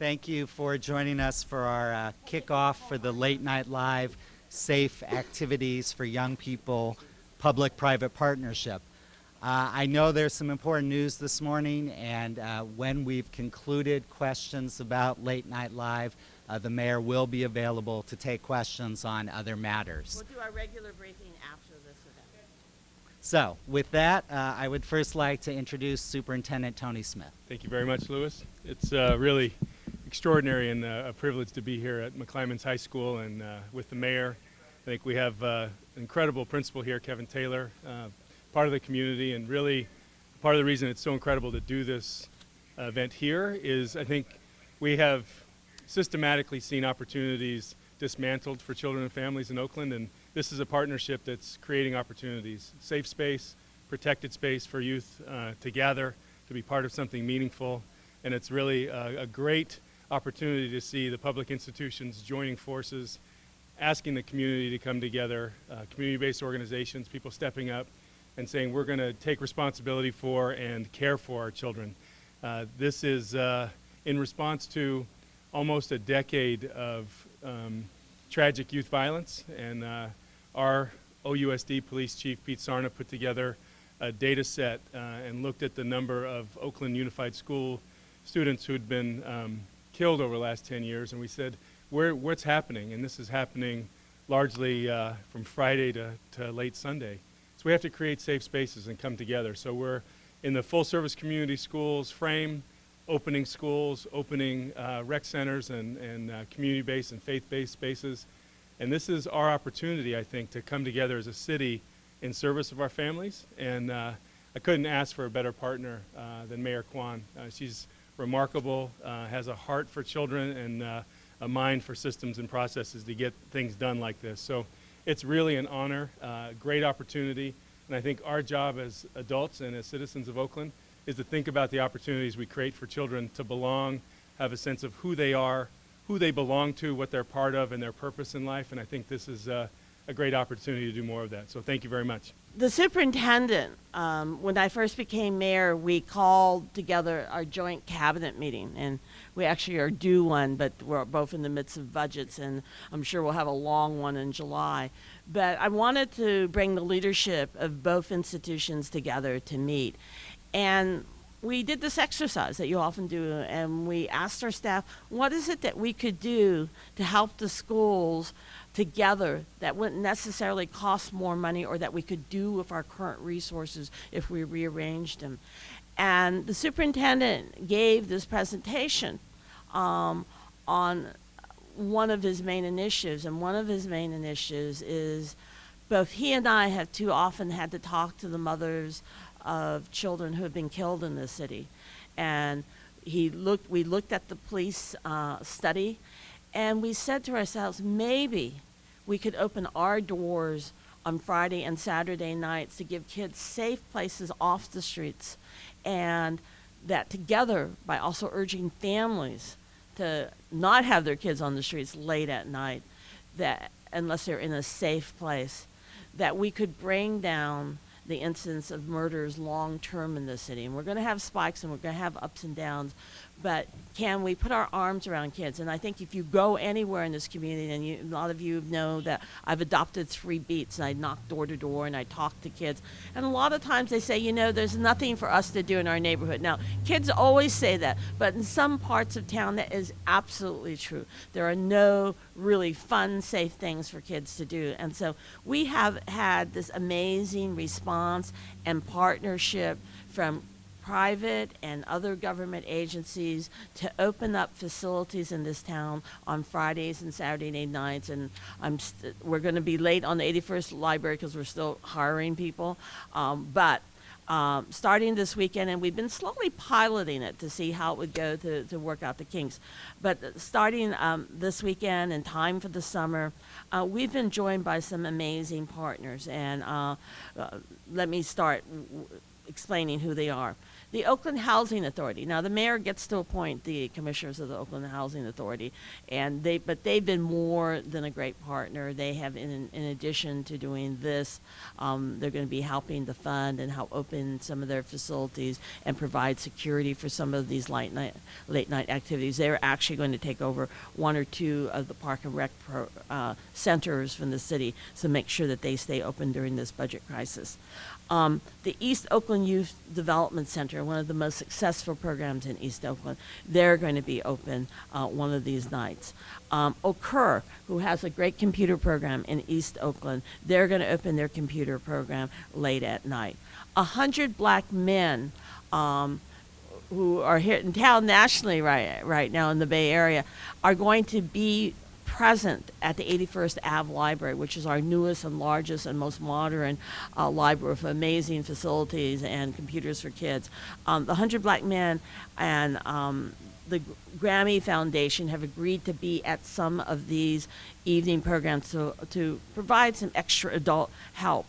Thank you for joining us for our kickoff for the Late Night Live Safe Activities for Young People Public-Private Partnership. I know there's some important news this morning, and when we've concluded questions about Late Night Live, the mayor will be available to take questions on other matters. We'll do our regular briefing after this event. So with that, I would first like to introduce Superintendent Tony Smith. Thank you very much, Lewis. It's really extraordinary and a privilege to be here at McClymonds High School and with the mayor. I think we have an incredible principal here, Kevin Taylor, part of the community, and really part of the reason it's so incredible to do this event here is I think we have systematically seen opportunities dismantled for children and families in Oakland, and this is a partnership that's creating opportunities, safe space, protected space for youth to gather, to be part of something meaningful, and it's really a great opportunity to see the public institutions joining forces, asking the community to come together, community-based organizations, people stepping up and saying we're going to take responsibility for and care for our children. This is in response to almost a decade of tragic youth violence, and our OUSD Police Chief Pete Sarna put together a data set and looked at the number of Oakland Unified School students who had been killed over the last 10 years, and we said, what's happening? And this is happening largely from Friday to late Sunday. So we have to create safe spaces and come together. So we're in the full-service community schools frame, opening schools, opening rec centers and community-based and faith-based spaces. And this is our opportunity, I think, to come together as a city in service of our families. And I couldn't ask for a better partner than Mayor Quan. She's remarkable, has a heart for children and a mind for systems and processes to get things done like this. So it's really an honor, great opportunity, and I think our job as adults and as citizens of Oakland is to think about the opportunities we create for children to belong, have a sense of who they are, who they belong to, what they're part of, and their purpose in life, and I think this is a great opportunity to do more of that. So thank you very much. The superintendent, when I first became mayor, we called together our joint cabinet meeting, and we actually are due one, but we're both in the midst of budgets, and I'm sure we'll have a long one in July. But I wanted to bring the leadership of both institutions together to meet. And we did this exercise that you often do, and we asked our staff, what is it that we could do to help the schools together that wouldn't necessarily cost more money, or that we could do with our current resources if we rearranged them. And the superintendent gave this presentation on one of his main initiatives, and one of his main initiatives is both he and I have too often had to talk to the mothers of children who have been killed in this city. And we looked at the police study, and we said to ourselves, maybe we could open our doors on Friday and Saturday nights to give kids safe places off the streets, and that together, by also urging families to not have their kids on the streets late at night, that unless they're in a safe place, that we could bring down the incidence of murders long term in this city. And we're going to have spikes and we're going to have ups and downs, but can we put our arms around kids? And I think if you go anywhere in this community, and a lot of you know that I've adopted 3 beats, and I knock door to door and I talk to kids, and a lot of times they say, you know, there's nothing for us to do in our neighborhood. Now, kids always say that, but in some parts of town that is absolutely true. There are no really fun, safe things for kids to do. And so we have had this amazing response and partnership from private and other government agencies to open up facilities in this town on Fridays and Saturday nights. And we're going to be late on the 81st library because we're still hiring people. But starting this weekend, and we've been slowly piloting it to see how it would go to work out the kinks. But starting this weekend in time for the summer, we've been joined by some amazing partners. And let me start explaining who they are. The Oakland Housing Authority. Now, the mayor gets to appoint the commissioners of the Oakland Housing Authority, but they've been more than a great partner. They have, in addition to doing this, they're going to be helping to fund and help open some of their facilities and provide security for some of these late night activities. They're actually going to take over one or two of the park and rec centers from the city to make sure that they stay open during this budget crisis. The East Oakland Youth Development Center, one of the most successful programs in East Oakland, they're going to be open one of these nights. Occur, who has a great computer program in East Oakland, they're going to open their computer program late at night. 100 black men who are here in town nationally right now in the Bay Area are going to be present at the 81st Ave Library, which is our newest and largest and most modern library with amazing facilities and computers for kids. The 100 Black Men and the Grammy Foundation have agreed to be at some of these evening programs to provide some extra adult help.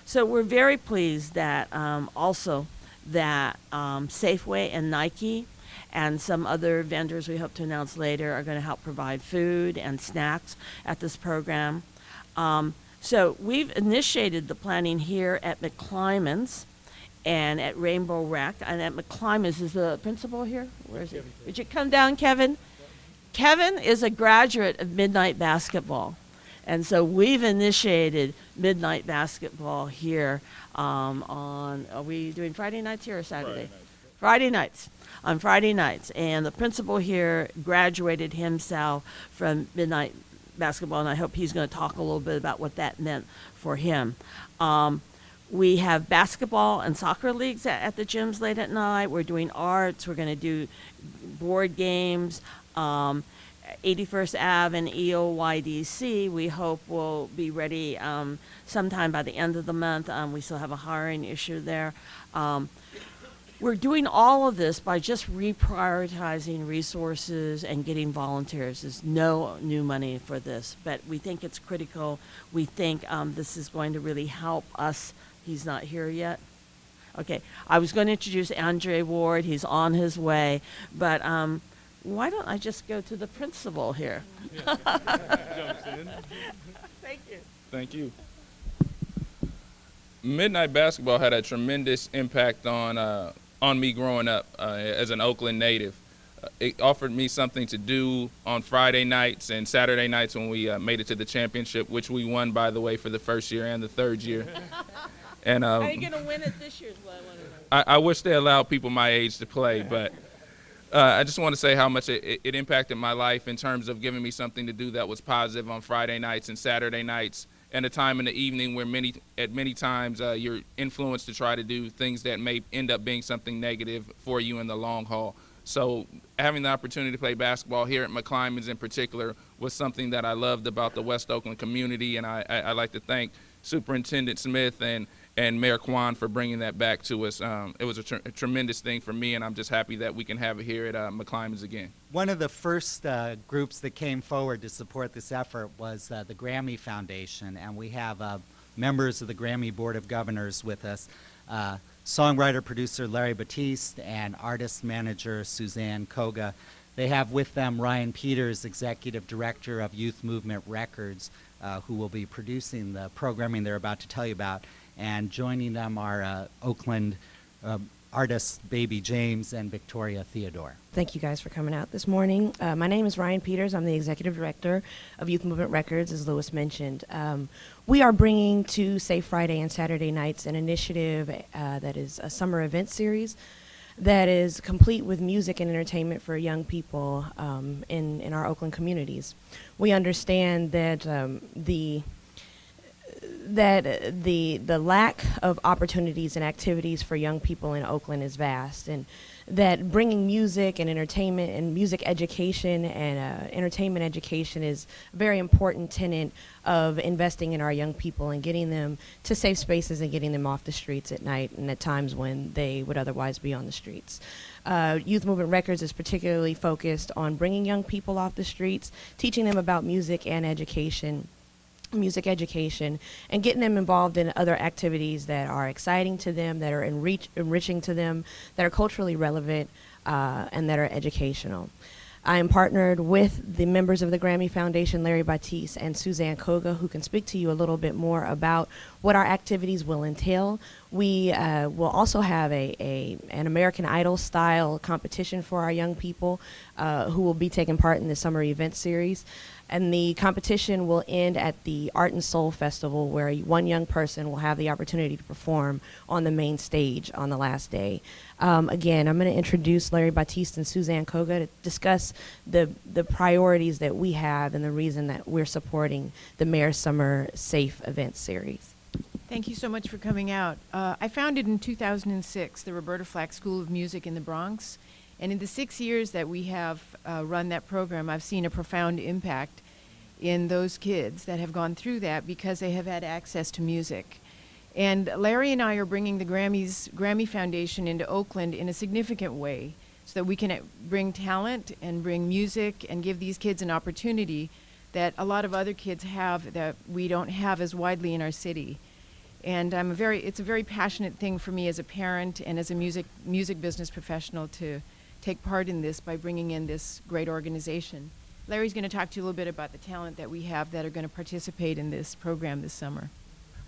So we're very pleased that also that Safeway and Nike and some other vendors we hope to announce later are going to help provide food and snacks at this program. So we've initiated the planning here at McClymonds and at Rainbow Rec. And at McClymonds, is the principal here? Where is he? Would you come down, Kevin? Kevin is a graduate of midnight basketball. And so we've initiated midnight basketball here are we doing Friday nights here or Saturday? Friday nights. On Friday nights. And the principal here graduated himself from midnight basketball, and I hope he's going to talk a little bit about what that meant for him. We have basketball and soccer leagues at the gyms late at night. We're doing arts. We're going to do board games. 81st Ave and EOYDC, we hope will be ready sometime by the end of the month. We still have a hiring issue there. We're doing all of this by just reprioritizing resources and getting volunteers. There's no new money for this, but we think it's critical. We think this is going to really help us. He's not here yet. Okay, I was going to introduce Andre Ward. He's on his way, but why don't I just go to the principal here? Thank you. Thank you. Midnight basketball had a tremendous impact on me growing up as an Oakland native. It offered me something to do on Friday nights and Saturday nights when we made it to the championship, which we won, by the way, for the first year and the third year. And are you going to win it this year is what I want to know. I wish they allowed people my age to play, but I just want to say how much it impacted my life in terms of giving me something to do that was positive on Friday nights and Saturday nights, and a time in the evening where many times you're influenced to try to do things that may end up being something negative for you in the long haul. So having the opportunity to play basketball here at McClymonds in particular was something that I loved about the West Oakland community, and I'd like to thank Superintendent Smith and Mayor Quan for bringing that back to us. It was a tremendous thing for me, and I'm just happy that we can have it here at McClymonds again. One of the first groups that came forward to support this effort was the Grammy Foundation, and we have members of the Grammy Board of Governors with us, songwriter-producer Larry Batiste and artist-manager Suzanne Koga. They have with them Ryan Peters, Executive Director of Youth Movement Records, who will be producing the programming they're about to tell you about. And joining them are Oakland artists Baby James and Victoria Theodore. Thank you guys for coming out this morning. My name is Ryan Peters. I'm the Executive Director of Youth Movement Records, as Lewis mentioned. We are bringing to Safe Friday and Saturday nights an initiative that is a summer event series that is complete with music and entertainment for young people in our Oakland communities. We understand that the lack of opportunities and activities for young people in Oakland is vast, and that bringing music and entertainment and music education and entertainment education is a very important tenet of investing in our young people and getting them to safe spaces and getting them off the streets at night and at times when they would otherwise be on the streets. Youth Movement Records is particularly focused on bringing young people off the streets, teaching them about music and education, music education, and getting them involved in other activities that are exciting to them, that are enriching to them, that are culturally relevant, and that are educational. I am partnered with the members of the Grammy Foundation, Larry Batiste and Suzanne Koga, who can speak to you a little bit more about what our activities will entail. We will also have an American Idol style competition for our young people who will be taking part in the summer event series. And the competition will end at the Art and Soul Festival, where one young person will have the opportunity to perform on the main stage on the last day. Again, I'm going to introduce Larry Batiste and Suzanne Koga to discuss the priorities that we have and the reason that we're supporting the Mayor's Summer Safe Event Series. Thank you so much for coming out. I founded in 2006 the Roberta Flack School of Music in the Bronx. And in the 6 years that we have run that program, I've seen a profound impact in those kids that have gone through that because they have had access to music. And Larry and I are bringing the Grammy Foundation into Oakland in a significant way so that we can bring talent and bring music and give these kids an opportunity that a lot of other kids have that we don't have as widely in our city. And it's a very passionate thing for me as a parent and as a music business professional to take part in this by bringing in this great organization. Larry's going to talk to you a little bit about the talent that we have that are going to participate in this program this summer.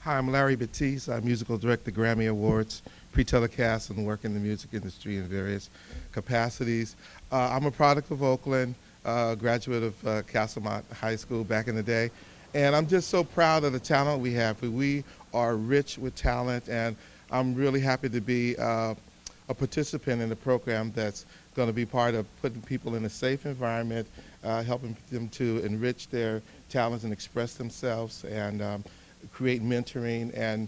Hi, I'm Larry Batiste. I'm musical director, Grammy Awards, pre-telecast, and work in the music industry in various capacities. I'm a product of Oakland, graduate of Castlemont High School back in the day, and I'm just so proud of the talent we have. We are rich with talent, and I'm really happy to be a participant in the program that's going to be part of putting people in a safe environment, helping them to enrich their talents and express themselves, and create mentoring. And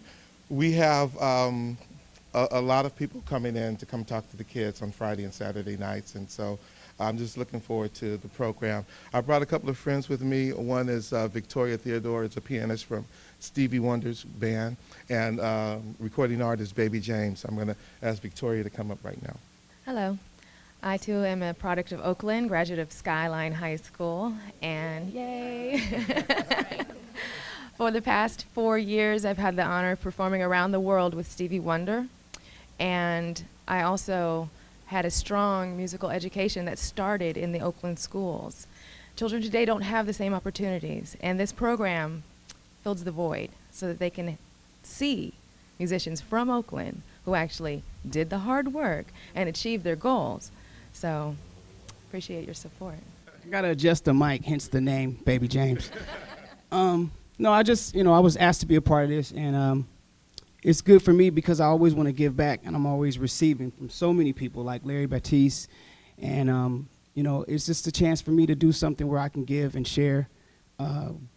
we have a lot of people coming in to come talk to the kids on Friday and Saturday nights, and so I'm just looking forward to the program. I brought a couple of friends with me. One is Victoria Theodore, is a pianist from Stevie Wonder's band, and recording artist Baby James. I'm going to ask Victoria to come up right now. Hello. I too am a product of Oakland, graduate of Skyline High School, and yay! For the past 4 years, I've had the honor of performing around the world with Stevie Wonder, and I also had a strong musical education that started in the Oakland schools. Children today don't have the same opportunities, and this program fills the void so that they can see musicians from Oakland who actually did the hard work and achieved their goals. So, appreciate your support. I gotta adjust the mic, hence the name, Baby James. No, I just, I was asked to be a part of this, and it's good for me because I always want to give back, and I'm always receiving from so many people like Larry Batiste, and it's just a chance for me to do something where I can give and share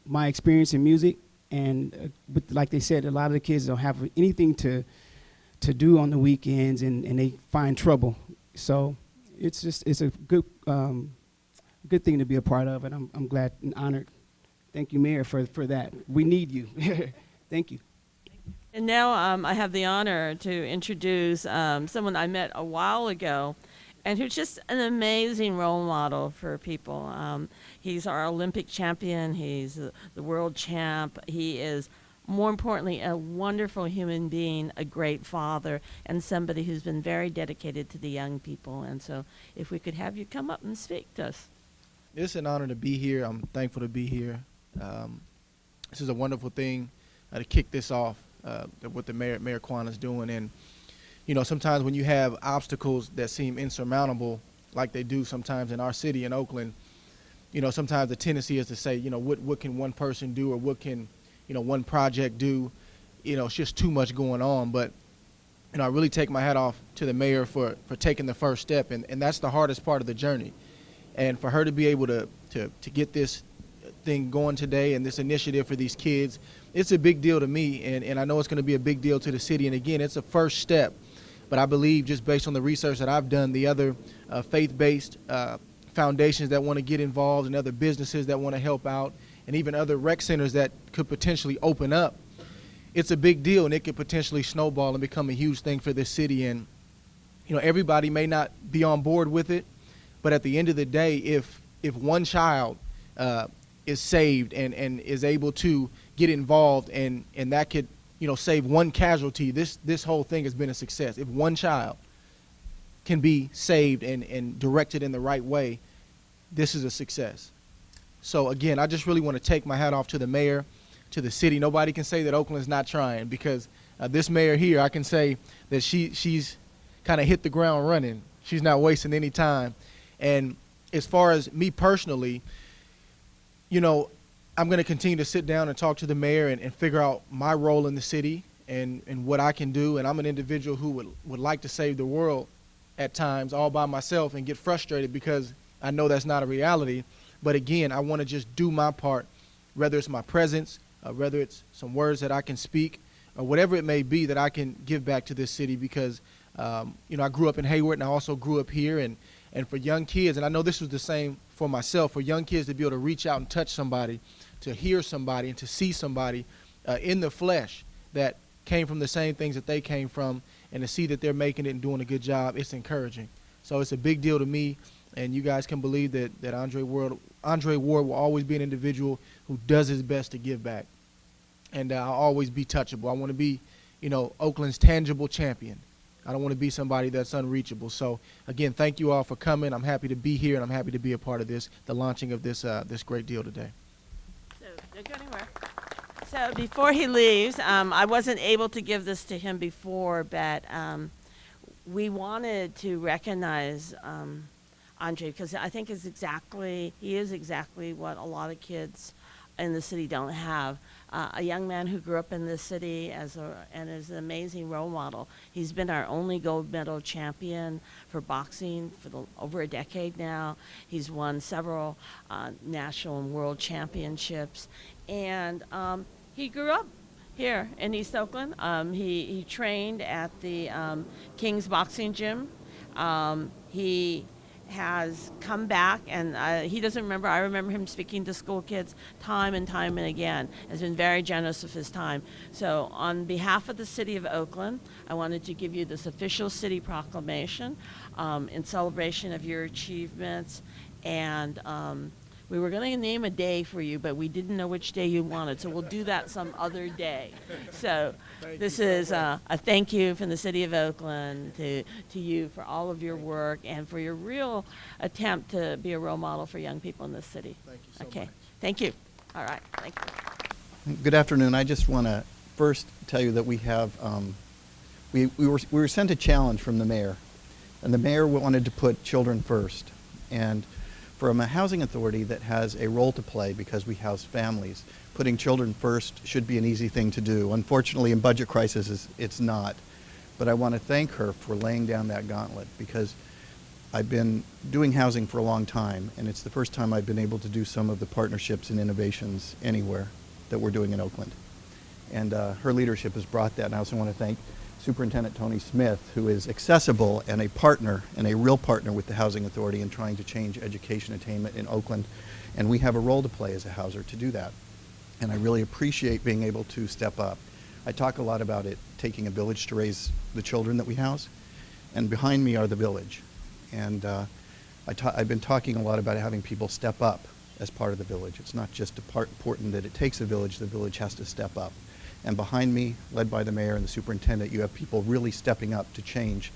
my experience in music, and like they said, a lot of the kids don't have anything to do on the weekends, and they find trouble. So it's a good thing to be a part of, and I'm glad and honored. Thank you, Mayor, for that. We need you. Thank you. And now I have the honor to introduce someone I met a while ago and who's just an amazing role model for people. He's our Olympic champion. He's the world champ. He is, more importantly, a wonderful human being, a great father, and somebody who's been very dedicated to the young people. And so if we could have you come up and speak to us. It's an honor to be here. I'm thankful to be here. This is a wonderful thing to kick this off, what the Mayor Quan is doing. And, sometimes when you have obstacles that seem insurmountable, like they do sometimes in our city in Oakland, sometimes the tendency is to say, what can one person do, or what can, one project do? It's just too much going on. But, I really take my hat off to the mayor for taking the first step. And that's the hardest part of the journey. And for her to be able to get this thing going today and this initiative for these kids, it's a big deal to me, and I know it's going to be a big deal to the city. And again, it's a first step, but I believe, just based on the research that I've done, the other faith-based foundations that want to get involved, and other businesses that want to help out, and even other rec centers that could potentially open up, it's a big deal, and it could potentially snowball and become a huge thing for this city. And everybody may not be on board with it, but at the end of the day, if one child is saved and is able to get involved, and that could, save one casualty, this whole thing has been a success. If one child can be saved and directed in the right way, this is a success. So again, I just really want to take my hat off to the mayor, to the city. Nobody can say that Oakland's not trying, because this mayor here, I can say that she's kind of hit the ground running. She's not wasting any time. And as far as me personally, I'm going to continue to sit down and talk to the mayor and figure out my role in the city and what I can do. And I'm an individual who would like to save the world at times all by myself and get frustrated because I know that's not a reality. But again, I want to just do my part, whether it's my presence, whether it's some words that I can speak, or whatever it may be that I can give back to this city, because I grew up in Hayward and I also grew up here, and for young kids, and I know this was the same for myself, for young kids to be able to reach out and touch somebody, to hear somebody, and to see somebody in the flesh that came from the same things that they came from, and to see that they're making it and doing a good job, it's encouraging. So it's a big deal to me, and you guys can believe that Andre Ward will always be an individual who does his best to give back. And I'll always be touchable. I want to be, Oakland's tangible champion. I don't want to be somebody that's unreachable. So, again, thank you all for coming. I'm happy to be here, and I'm happy to be a part of the launching of this great deal today. So, don't go anywhere. So, before he leaves, I wasn't able to give this to him before, but we wanted to recognize Andre, because I think he is exactly what a lot of kids in the city don't have. A young man who grew up in this city and is an amazing role model. He's been our only gold medal champion for boxing for over a decade now. He's won several national and world championships, and he grew up here in East Oakland. He trained at the King's Boxing Gym. He has come back, and he doesn't remember. I remember him speaking to school kids time and time and again. Has been very generous of his time. So on behalf of the city of Oakland, I wanted to give you this official city proclamation in celebration of your achievements. And we were going to name a day for you, but we didn't know which day you wanted, so we'll do that some other day. So this is a thank you from the city of Oakland to you for all of your work and for your real attempt to be a role model for young people in this city. Thank you so much. Thank you. All right, thank you. Good afternoon. I just want to first tell you that we have, we were sent a challenge from the mayor, and the mayor wanted to put children first. And from a housing authority that has a role to play because we house families, putting children first should be an easy thing to do. Unfortunately, in budget crises, it's not. But I want to thank her for laying down that gauntlet, because I've been doing housing for a long time, and it's the first time I've been able to do some of the partnerships and innovations anywhere that we're doing in Oakland. And her leadership has brought that. And I also want to thank Superintendent Tony Smith, who is accessible and a partner, and a real partner with the Housing Authority in trying to change education attainment in Oakland. And we have a role to play as a houser to do that. And I really appreciate being able to step up. I talk a lot about it taking a village to raise the children that we house, and behind me are the village. And I've been talking a lot about having people step up as part of the village. It's not just important that it takes a village, the village has to step up. And behind me, led by the mayor and the superintendent, you have people really stepping up to change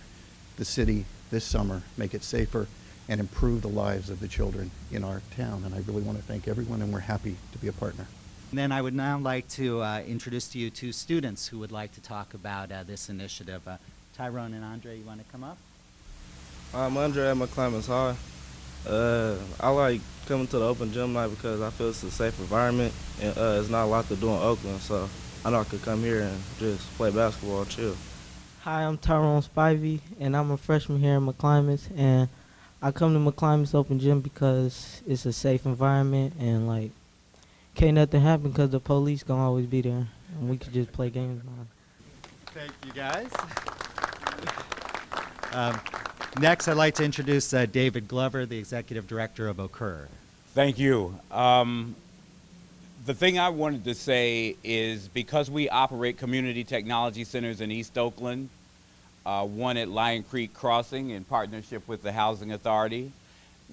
the city this summer, make it safer, and improve the lives of the children in our town. And I really want to thank everyone, and we're happy to be a partner. And then I would now like to introduce to you two students who would like to talk about this initiative. Tyrone and Andre, you want to come up? I'm Andre at McClymonds High. I like coming to the open gym night because I feel it's a safe environment, and it's not a lot to do in Oakland, so I know I could come here and just play basketball and chill. Hi, I'm Tyrone Spivey, and I'm a freshman here in McClymonds, and I come to McClymonds Open Gym because it's a safe environment, and like, can't nothing happen because the police gonna always be there, and we can just play games. Thank you, guys. Next, I'd like to introduce David Glover, the Executive Director of OCUR. Thank you. The thing I wanted to say is because we operate community technology centers in East Oakland, one at Lion Creek Crossing in partnership with the Housing Authority,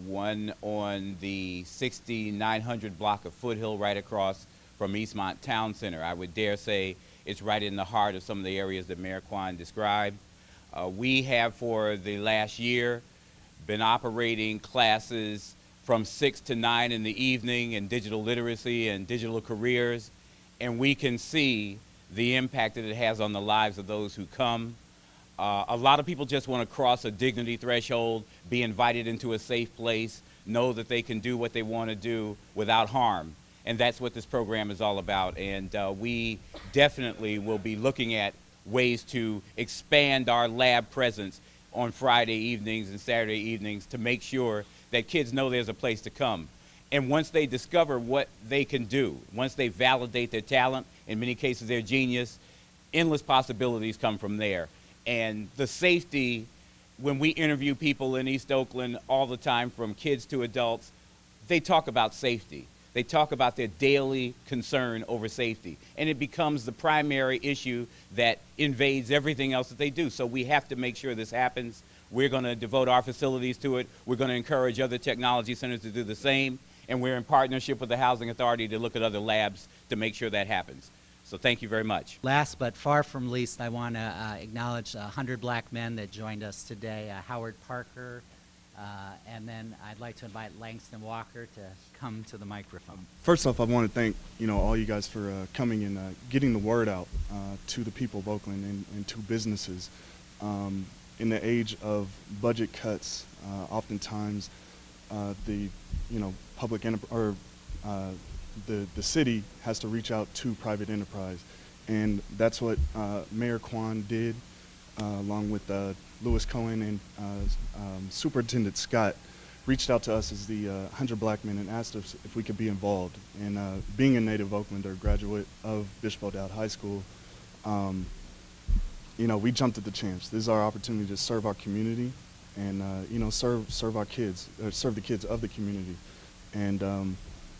one on the 6900 block of Foothill right across from Eastmont Town Center. I would dare say it's right in the heart of some of the areas that Mayor Quan described. We have for the last year been operating classes from 6 to 9 in the evening in digital literacy and digital careers, and we can see the impact that it has on the lives of those who come. A lot of people just want to cross a dignity threshold, be invited into a safe place, know that they can do what they want to do without harm. And that's what this program is all about. And we definitely will be looking at ways to expand our lab presence on Friday evenings and Saturday evenings to make sure that kids know there's a place to come. And once they discover what they can do, once they validate their talent, in many cases their genius, endless possibilities come from there. And the safety, when we interview people in East Oakland all the time, from kids to adults, they talk about safety. They talk about their daily concern over safety. And it becomes the primary issue that invades everything else that they do. So we have to make sure this happens. We're going to devote our facilities to it. We're going to encourage other technology centers to do the same. And we're in partnership with the Housing Authority to look at other labs to make sure that happens. So thank you very much. Last but far from least, I want to acknowledge 100 black men that joined us today, Howard Parker, and then I'd like to invite Langston Walker to come to the microphone. First off, I want to thank all you guys for coming and getting the word out to the people of Oakland and to businesses. In the age of budget cuts, oftentimes the public or the city has to reach out to private enterprise, and that's what Mayor Quan did, along with Lewis Cohen and Superintendent Scott. Reached out to us as the 100 Black Men and asked us if we could be involved. And being a native Oaklander, graduate of Bishop O'Dowd High School, we jumped at the chance. This is our opportunity to serve our community and serve our kids, or serve the kids of the community. And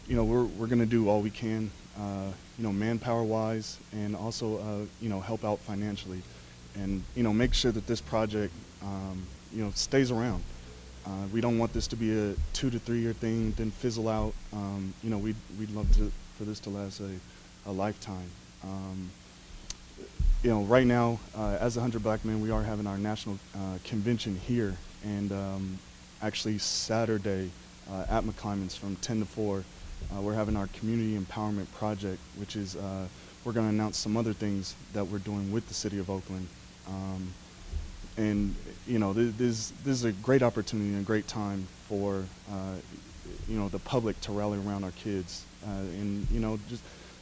we're going to do all we can, manpower-wise, and also help out financially, and make sure that this project stays around. We don't want this to be a 2 to 3 year thing, then fizzle out. We'd love for this to last a lifetime. Right now, as 100 Black Men, we are having our national convention here, and actually Saturday at McClymonds from 10 to 4, we're having our community empowerment project, which is we're going to announce some other things that we're doing with the city of Oakland. And this is a great opportunity and a great time for the public to rally around our kids, and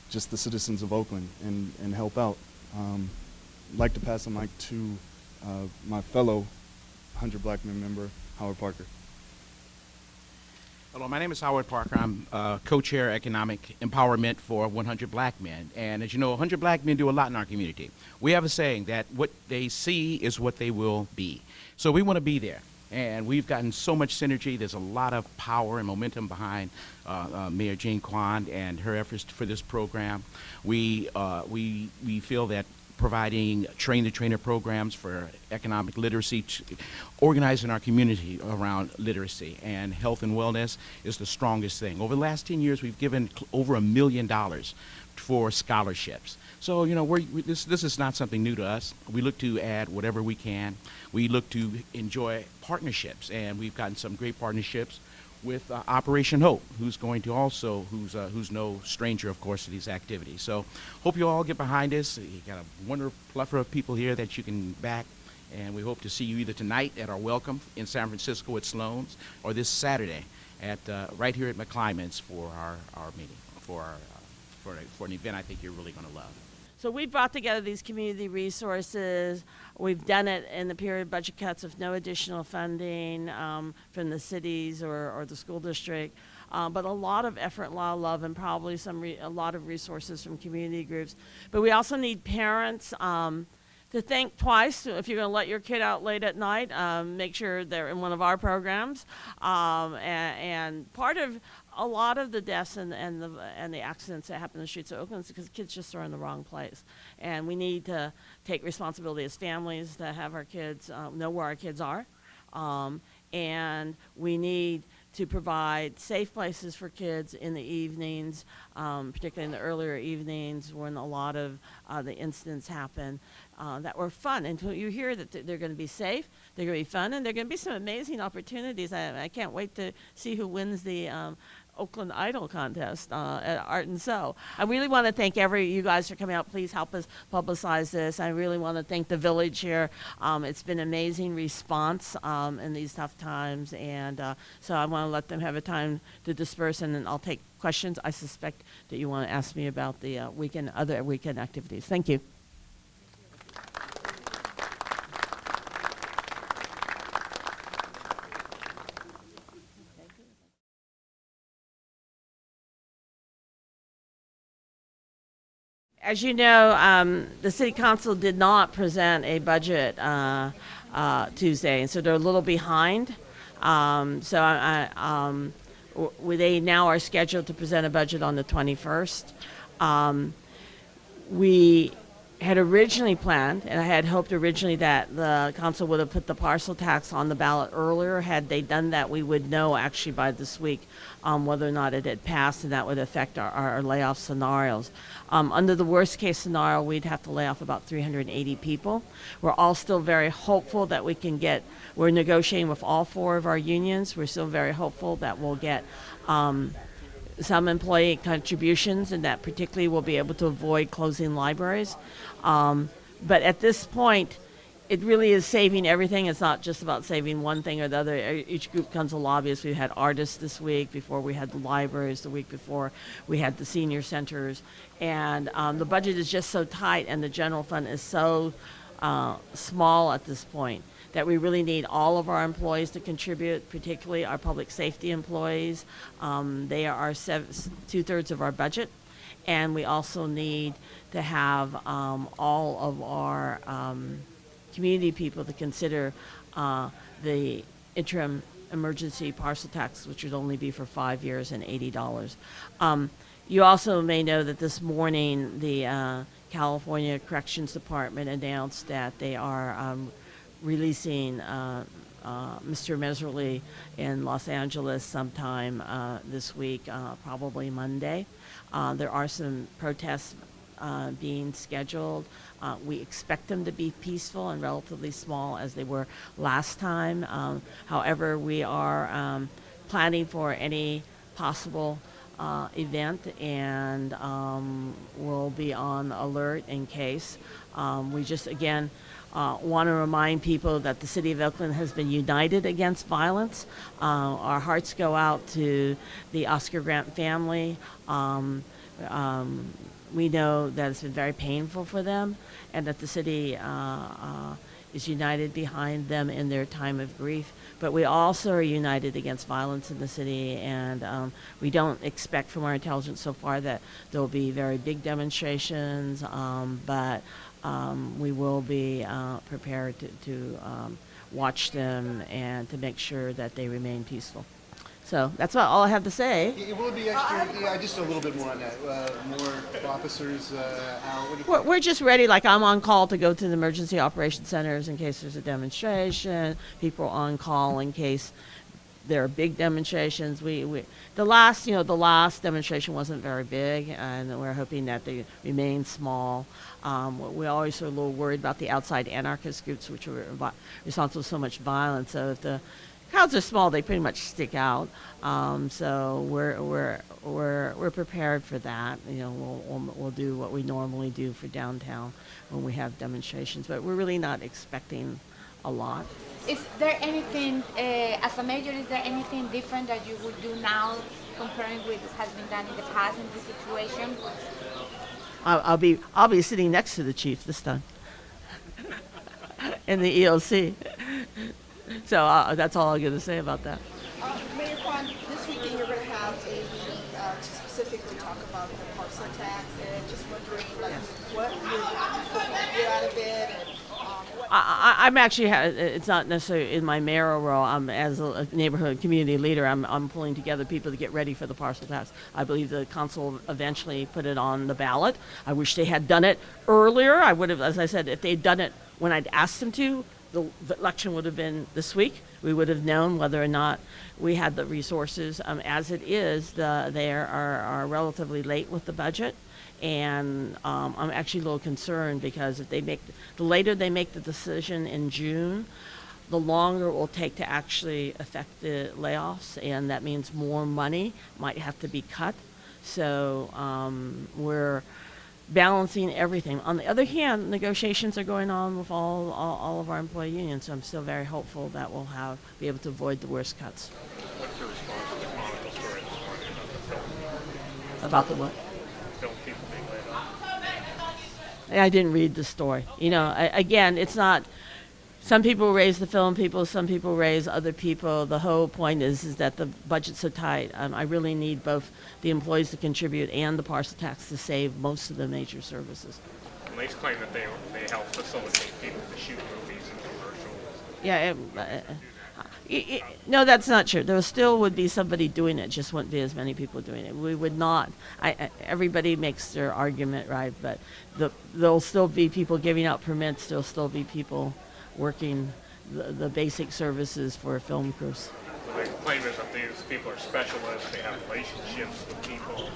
just the citizens of Oakland, and help out. I'd like to pass the mic to my fellow 100 Black Men member, Howard Parker. Hello, my name is Howard Parker. I'm co-chair economic empowerment for 100 Black Men. And as you know, 100 Black Men do a lot in our community. We have a saying that what they see is what they will be. So we want to be there. And we've gotten so much synergy. There's a lot of power and momentum behind Mayor Jean Quan and her efforts for this program. We feel that providing train-the-trainer programs for economic literacy, organizing our community around literacy and health and wellness is the strongest thing. Over the last 10 years, we've given over $1 million for scholarships. So, this is not something new to us. We look to add whatever we can. We look to enjoy partnerships, and we've gotten some great partnerships with Operation Hope, who's no stranger, of course, to these activities. So hope you all get behind us. You got a wonderful plethora of people here that you can back, and we hope to see you either tonight at our welcome in San Francisco at Sloan's, or this Saturday at right here at McClymonds for our meeting, for an event I think you're really going to love. So we brought together these community resources. We've done it in the period budget cuts with no additional funding from the cities or the school district, but a lot of effort, a lot of love, and probably a lot of resources from community groups. But we also need parents to think twice if you're going to let your kid out late at night. Make sure they're in one of our programs. And part of a lot of the deaths and the accidents that happen in the streets of Oakland is because kids just are in the wrong place. And we need to take responsibility as families to have our kids know where our kids are. And we need to provide safe places for kids in the evenings, particularly in the earlier evenings when a lot of the incidents happen that were fun. And you hear that they're going to be safe, they're going to be fun, and they're going to be some amazing opportunities. I can't wait to see who wins the Oakland Idol contest at Art and Sew. I really want to thank you guys for coming out. Please help us publicize this. I really want to thank the village here. It's been an amazing response in these tough times, and so I want to let them have a time to disperse, and then I'll take questions I suspect that you want to ask me about the other weekend activities. Thank you. As you know, the City Council did not present a budget Tuesday, and so they're a little behind. They now are scheduled to present a budget on the 21st. We had originally planned, and I had hoped originally that the council would have put the parcel tax on the ballot earlier. Had they done that, we would know actually by this week whether or not it had passed, and that would affect our layoff scenarios. Under the worst case scenario, we'd have to lay off about 380 people. We're all still very hopeful that we're negotiating with all 4 of our unions. We're still very hopeful that we'll get some employee contributions, and that particularly we'll be able to avoid closing libraries. But at this point, it really is saving everything. It's not just about saving one thing or the other. Each group comes to lobbyists. We had artists this week, before we had the libraries, the week before we had the senior centers. And the budget is just so tight, and the general fund is so small at this point, that we really need all of our employees to contribute, particularly our public safety employees. They are 2/3 of our budget. And we also need to have all of our community people to consider the interim emergency parcel tax, which would only be for 5 years and $80. You also may know that this morning the California Corrections Department announced that they are releasing Mr. Meserly in Los Angeles sometime this week, probably Monday. There are some protests being scheduled. We expect them to be peaceful and relatively small as they were last time. However, we are planning for any possible event, and we'll be on alert in case. We just, again, want to remind people that the City of Oakland has been united against violence. Our hearts go out to the Oscar Grant family. We know that it's been very painful for them, and that the city is united behind them in their time of grief. But we also are united against violence in the city, and we don't expect from our intelligence so far that there will be very big demonstrations, but we will be prepared to watch them and to make sure that they remain peaceful. So that's all I have to say. It will be extra, just a little bit more on that. More officers out. We're just ready. Like, I'm on call to go to the emergency operations centers in case there's a demonstration. People are on call in case there are big demonstrations. The last demonstration wasn't very big, and we're hoping that they remain small. We always are a little worried about the outside anarchist groups, which are responsible for so much violence. So if the crowds are small, they pretty much stick out. So we're prepared for that. We'll do what we normally do for downtown when we have demonstrations, but we're really not expecting a lot. Is there anything, as a mayor, is there anything different that you would do now comparing with what has been done in the past in this situation? I'll be sitting next to the chief this time in the EOC. So that's all I'm going to say about that. Mayor Quan, this weekend you're going to have a meeting to specifically talk about the parcel tax, and just wondering what you get out of it. And, I'm actually, it's not necessarily in my mayoral role. I'm, as a neighborhood community leader, I'm pulling together people to get ready for the parcel tax. I believe the council will eventually put it on the ballot. I wish they had done it earlier. I would have, as I said, if they'd done it when I'd asked them to, the election would have been this week, we would have known whether or not we had the resources. As it is, they are relatively late with the budget, and I'm actually a little concerned because if the later they make the decision in June, the longer it will take to actually affect the layoffs, and that means more money might have to be cut. So we're balancing everything. On the other hand, negotiations are going on with all of our employee unions, so I'm still very hopeful that we'll be able to avoid the worst cuts. What's your response to the Chronicle story this morning about the film? About the what? Film people being laid off. I didn't read the story. You know, again, it's not. Some people raise the film people, some people raise other people. The whole point is that the budget's so tight. I really need both the employees to contribute and the parcel tax to save most of the major services. And they claim that they help facilitate people to shoot movies and commercials. Yeah, no, that's not true. There still would be somebody doing it, just wouldn't be as many people doing it. We would not. Everybody makes their argument, right? But there'll still be people giving out permits. There'll still be people working the basic services for film crews. The claim is that these people are specialists, they have relationships with people.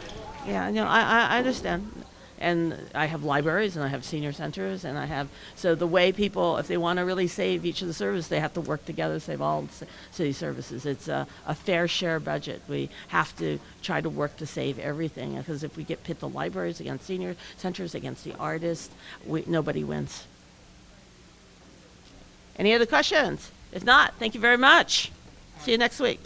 Yeah, no, I understand. And I have libraries and I have senior centers and so the way people, if they want to really save each of the services, they have to work together to save all city services. It's a fair share budget. We have to try to work to save everything, because if we pit the libraries against senior centers, against the artists, nobody wins. Any other questions? If not, thank you very much. See you next week.